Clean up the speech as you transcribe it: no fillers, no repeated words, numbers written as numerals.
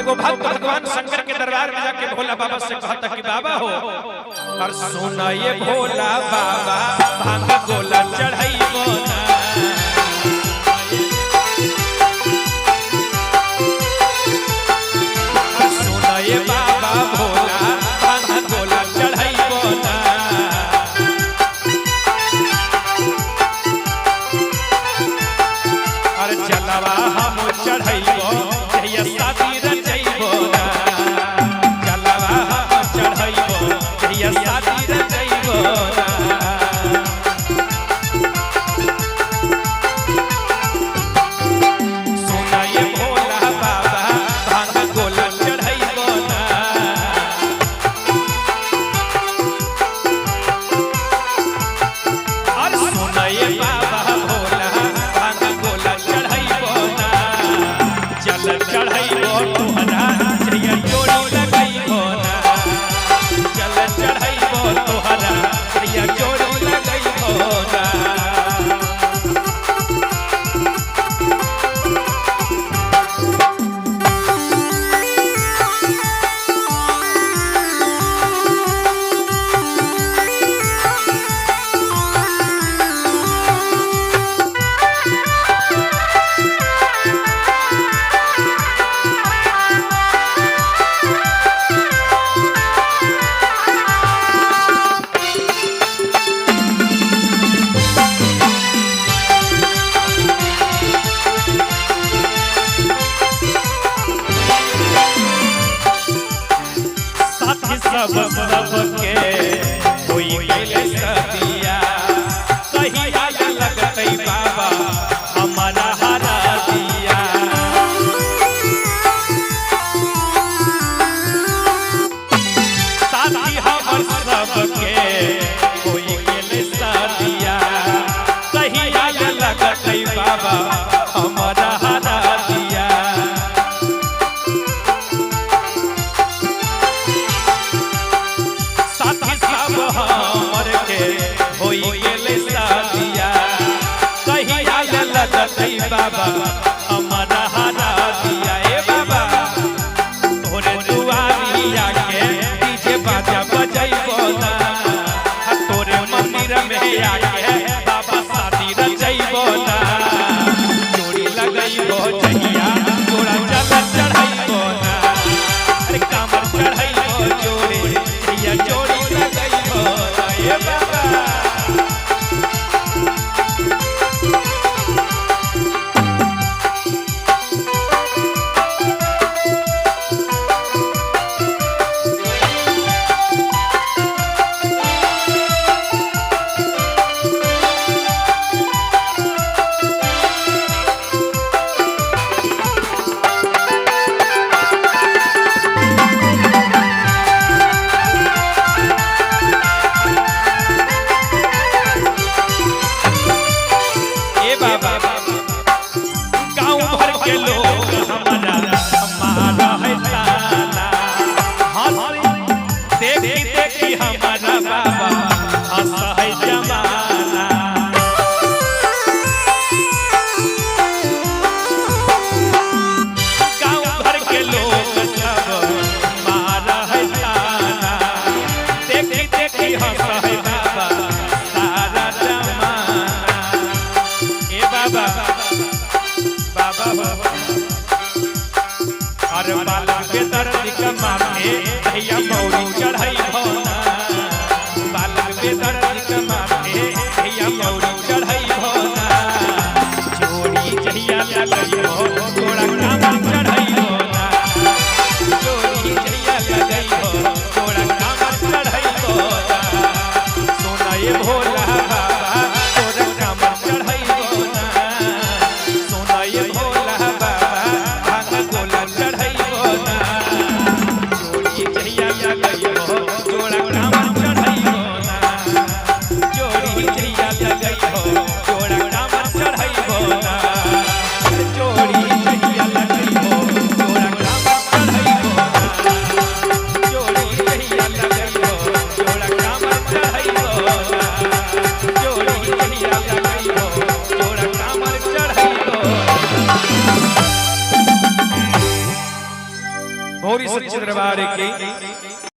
एगो भक्त भगवान शंकर के दरबार में जाके भोला बाबा से कहता कि बाबा हो और सुना ये भोला बाबा भांग गोला चढ़ाइबो ना। सुना ये बाबा भोला भांग गोला चढ़ाइबो ना। और जलवा हम चढ़ाइबो जहिया शादी रचैबो ना। जलवा हम चढ़ाइबो जहिया शादी रचैबो ना। सुना ये भोला बाबा भांग गोला चढ़ाइबो ना। और सुना ये बाबा भोला भांग गोला चढ़ाइबो ना। जल चढ़ाइबो तोहरा जहिया जोड़ी लगैबो ना। जल चढ़ाइबो तोहरा जहिया जोड़ी लगैबो ना। सब सबके होई गेले सदिया कहिया लगतै बाबा हमारा हरा दिया। साथी हमर सबके होई गेले सदिया कहिया लगतै बाबा हमारा हरा दिया। हमर के होई गेले शादिया कहिया लगतै बाबा हमारा हरा दिया। ए बाबा तोरे दुआरिया के डीजे बाजा बजैबो ना। तोरे मंदिर में आके बाबा शादी रचैबो ना। जोड़ी लगैबो जहिया तोरा जल चढ़ैबो ना। अरे कामर चढ़ैबो जोड़ी जहिया जोड़ी लगैबो ना। ए बाबा गाँव भर के लोग हमारा है ताना। देखी देखी हमारा बाबा हंसा है जमाना। गाँव भर के लोग सब मारा है ताना। देखी देखी हंसा है बाबा सारा जमाना। ए बाबा अरे बालक के दर्द कमाते भैया मौरी चढ़ैबो ना। बालक के दर्द कमाते भैया मौरी चढ़ैबो ना। जोड़ी जहिया लगैबो तोरा कामर चढ़ैबो ना। जोड़ी जहिया लगैबो तोरा कामर चढ़ैबो ना। सोना ये भोला बाबा तोरा कामर चढ़ैबो ना। सोना ये भोला बाबा भांग गोला चढ़ैबो ना। जोड़ी जहिया लगैबो गौरी सच्चे दरबार की